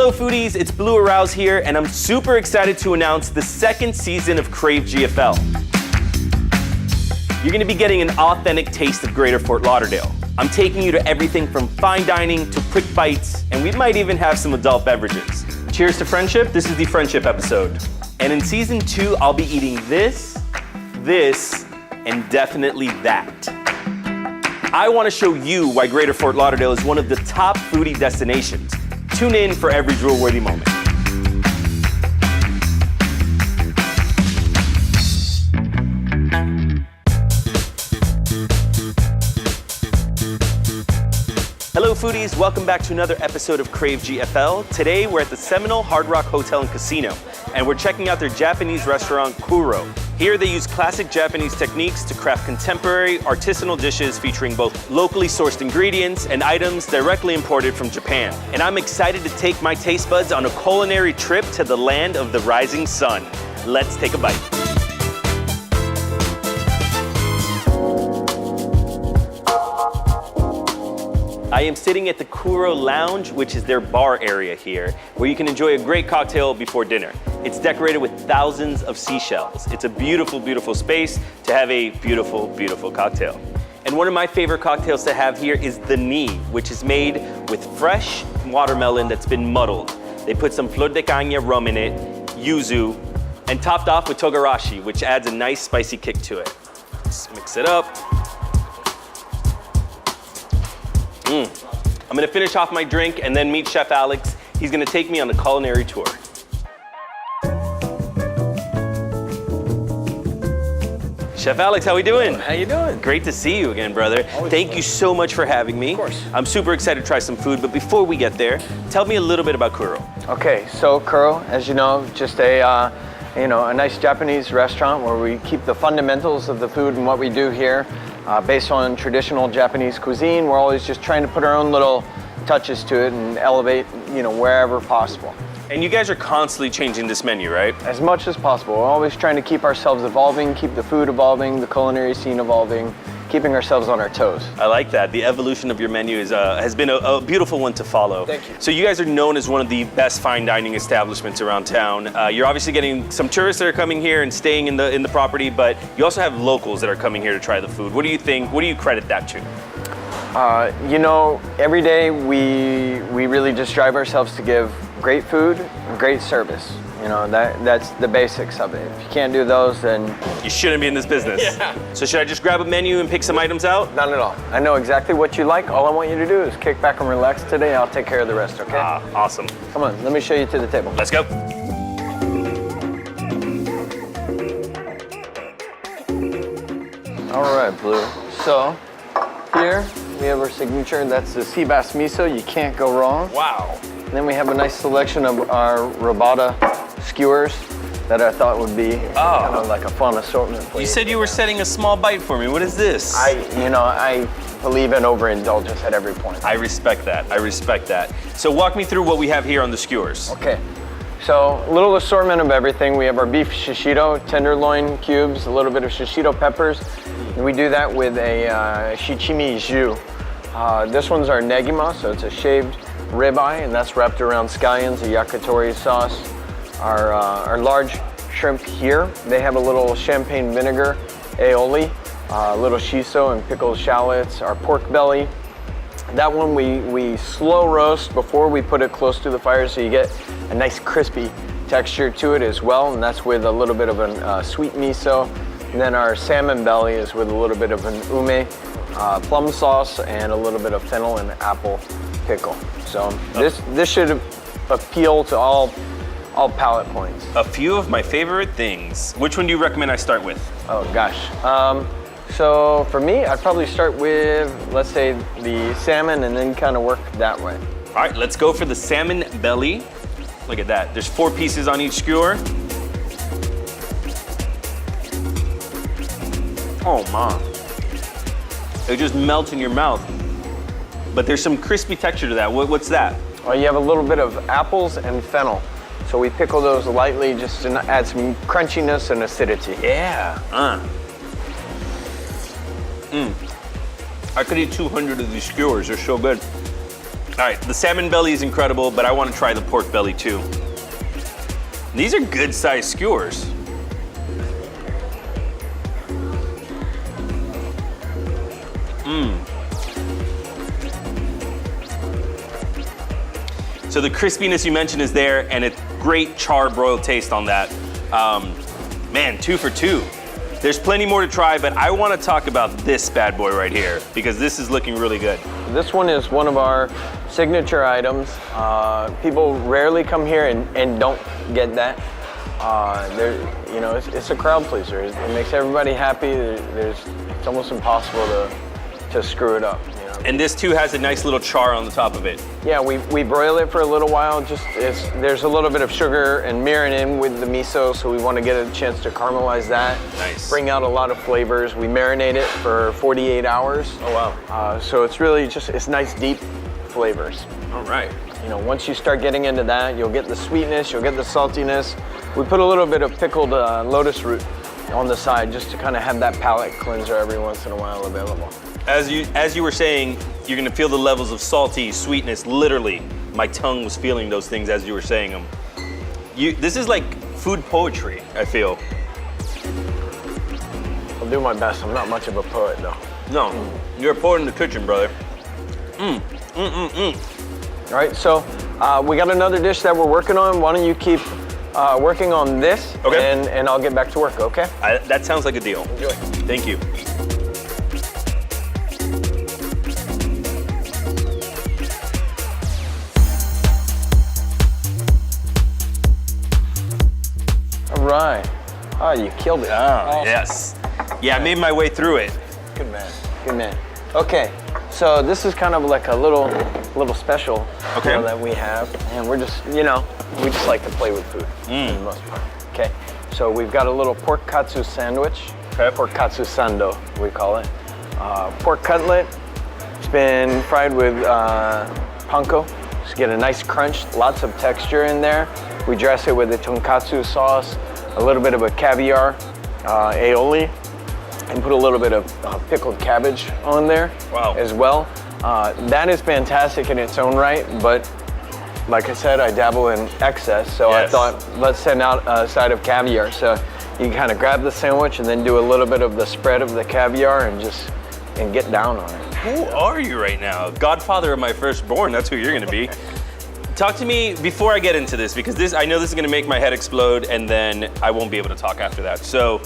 Hello foodies, it's Blue Arouse here, and I'm super excited to announce the second season of Crave GFL. You're gonna be getting an authentic taste of Greater Fort Lauderdale. I'm taking you to everything from fine dining to quick bites, and we might even have some adult beverages. Cheers to friendship, this is the friendship episode. And in season 2, I'll be eating this, and definitely that. I wanna show you why Greater Fort Lauderdale is one of the top foodie destinations. Tune in for every drool-worthy moment. Hello foodies, welcome back to another episode of Crave GFL. Today we're at the Seminole Hard Rock Hotel and Casino, and we're checking out their Japanese restaurant, Kuro. Here they use classic Japanese techniques to craft contemporary, artisanal dishes featuring both locally sourced ingredients and items directly imported from Japan. And I'm excited to take my taste buds on a culinary trip to the land of the rising sun. Let's take a bite. I am sitting at the Kuro Lounge, which is their bar area here, where you can enjoy a great cocktail before dinner. It's decorated with thousands of seashells. It's a beautiful, beautiful space to have a beautiful, beautiful cocktail. And one of my favorite cocktails to have here is the ni, which is made with fresh watermelon that's been muddled. They put some flor de caña rum in it, yuzu, and topped off with togarashi, which adds a nice spicy kick to it. Let's mix it up. I'm gonna finish off my drink and then meet Chef Alex. He's gonna take me on a culinary tour. Chef Alex, how we doing? How you doing? Great to see you again, brother. Thank you so much for having me. Of course. I'm super excited to try some food, but before we get there, tell me a little bit about Kuro. Okay, so Kuro, as you know, just a nice Japanese restaurant where we keep the fundamentals of the food and what we do here based on traditional Japanese cuisine. We're always just trying to put our own little touches to it and elevate, wherever possible. And you guys are constantly changing this menu, right? As much as possible. We're always trying to keep ourselves evolving, keep the food evolving, the culinary scene evolving, keeping ourselves on our toes. I like that. The evolution of your menu has been a beautiful one to follow. Thank you. So you guys are known as one of the best fine dining establishments around town. You're obviously getting some tourists that are coming here and staying in the property, but you also have locals that are coming here to try the food. What do you think? What do you credit that to? Every day we really just strive ourselves to give great food and great service. That's the basics of it. If you can't do those, then You shouldn't be in this business. Yeah. So should I just grab a menu and pick some items out? not at all. I know exactly what you like. All I want you to do is kick back and relax today. I'll take care of the rest, okay? Awesome. Come on, let me show you to the table. Let's go. All right, Blue. So here we have our signature. That's the sea bass miso. You can't go wrong. Wow. And then we have a nice selection of our robata skewers that I thought would be kind of like a fun assortment for you. You said you were setting a small bite for me. What is this? I believe in overindulgence at every point. I respect that. I respect that. So walk me through what we have here on the skewers. Okay. So a little assortment of everything. We have our beef shishito, tenderloin cubes, a little bit of shishito peppers. And we do that with a shichimi jus. This one's our negima, so it's a shaved ribeye, and that's wrapped around scallions, a yakitori sauce. Our large shrimp here, they have a little champagne vinegar aioli, a little shiso and pickled shallots. Our pork belly, that one we slow roast before we put it close to the fire, so you get a nice crispy texture to it as well, and that's with a little bit of a sweet miso. And then our salmon belly is with a little bit of an ume, plum sauce, and a little bit of fennel and apple pickle. So this should appeal to all palate points. A few of my favorite things. Which one do you recommend I start with? Oh gosh. So for me, I'd probably start with, let's say, the salmon and then kind of work that way. All right, let's go for the salmon belly. Look at that. There's 4 pieces on each skewer. Oh man. It just melts in your mouth. But there's some crispy texture to that. What's that? Well, you have a little bit of apples and fennel. So we pickle those lightly just to add some crunchiness and acidity. Yeah. I could eat 200 of these skewers. They're so good. All right, the salmon belly is incredible, but I want to try the pork belly too. These are good sized skewers. So the crispiness you mentioned is there, and it's great char broiled taste on that. Man, 2 for 2. There's plenty more to try, but I want to talk about this bad boy right here because this is looking really good. This one is one of our signature items. People rarely come here and don't get that. You know, it's a crowd pleaser. It makes everybody happy. It's almost impossible to screw it up. You know? And this too has a nice little char on the top of it. Yeah, we broil it for a little while. There's a little bit of sugar and mirin in with the miso, so we want to get a chance to caramelize that. Nice. Bring out a lot of flavors. We marinate it for 48 hours. Oh wow. So it's really it's nice deep flavors. All right. You know, once you start getting into that, you'll get the sweetness, you'll get the saltiness. We put a little bit of pickled lotus root on the side just to kind of have that palate cleanser every once in a while available. As you were saying, you're gonna feel the levels of salty, sweetness. Literally, my tongue was feeling those things as you were saying them. This is like food poetry, I feel. I'll do my best. I'm not much of a poet though. No, you're a poet in the kitchen, brother. All right, so we got another dish that we're working on. Why don't you keep working on this, okay, and I'll get back to work, okay? That sounds like a deal. Enjoy. Thank you. All right. Oh, you killed it. Oh, awesome. Yes. Yeah, I made my way through it. Good man. Good man. Okay, so this is kind of like a little special meal that we have, and we're just, you know, we just like to play with food for the most part. Okay, so we've got a little pork katsu sandwich, pork katsu sando, we call it. Pork cutlet, it's been fried with panko, just get a nice crunch, lots of texture in there. We dress it with a tonkatsu sauce, a little bit of a caviar aioli, and put a little bit of pickled cabbage on there as well. That is fantastic in its own right, but like I said, I dabble in excess, so I thought let's send out a side of caviar. So you kind of grab the sandwich and then do a little bit of the spread of the caviar and get down on it. Who are you right now? Godfather of my firstborn, that's who you're gonna be. Talk to me before I get into this, because I know this is gonna make my head explode and then I won't be able to talk after that. So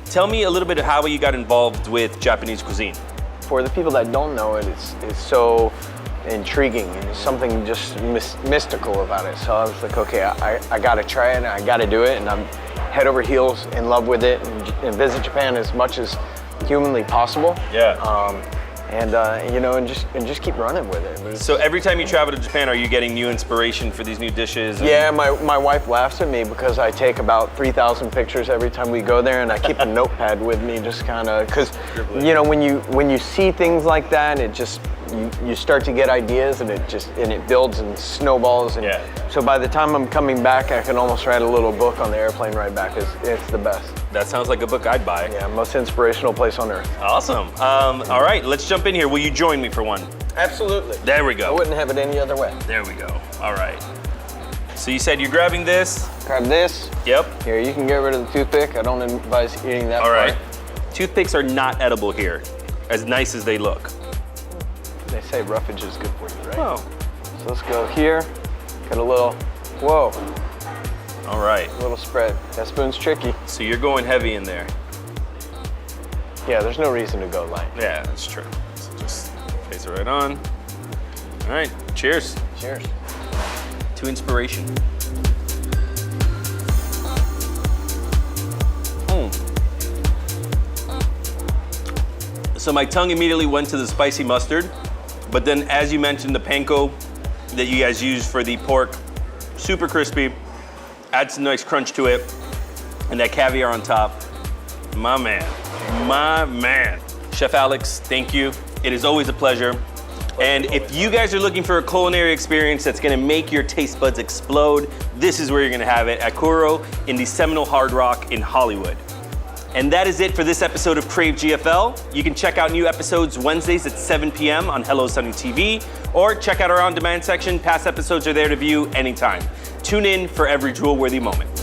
tell me a little bit of how you got involved with Japanese cuisine. For the people that don't know it, it's so intriguing and there's something just mystical about it. So I was like, okay, I gotta try it and I gotta do it, and I'm head over heels in love with it and visit Japan as much as humanly possible. Yeah. You know, and just keep running with it. So every time you travel to Japan, are you getting new inspiration for these new dishes? Yeah, my wife laughs at me because I take about 3,000 pictures every time we go there, and I keep a notepad with me, just kind of, because you know, when you see things like that, it just you start to get ideas, and it builds and snowballs. And so by the time I'm coming back, I can almost write a little book on the airplane ride back. It's the best. That sounds like a book I'd buy. Yeah, most inspirational place on earth. Awesome. All right, let's jump in here. Will you join me for one? Absolutely. There we go. I wouldn't have it any other way. There we go. All right. So you said you're grabbing this. Grab this. Yep. Here, you can get rid of the toothpick. I don't advise eating that. All right. Toothpicks are not edible here, as nice as they look. They say roughage is good for you, right? Oh. So let's go here. Get a little, whoa. All right. A little spread. That spoon's tricky. So you're going heavy in there. Yeah, there's no reason to go light. Yeah, that's true. So just place it right on. All right, cheers. Cheers. To inspiration. So my tongue immediately went to the spicy mustard, but then as you mentioned, the panko that you guys use for the pork, super crispy, adds some nice crunch to it, and that caviar on top. My man, my man. Chef Alex, thank you. It is always a pleasure. And if you guys are looking for a culinary experience that's gonna make your taste buds explode, this is where you're gonna have it, at Kuro in the Seminole Hard Rock in Hollywood. And that is it for this episode of Crave GFL. You can check out new episodes Wednesdays at 7 p.m. on Hello Sunny TV, or check out our on-demand section. Past episodes are there to view anytime. Tune in for every drool-worthy moment.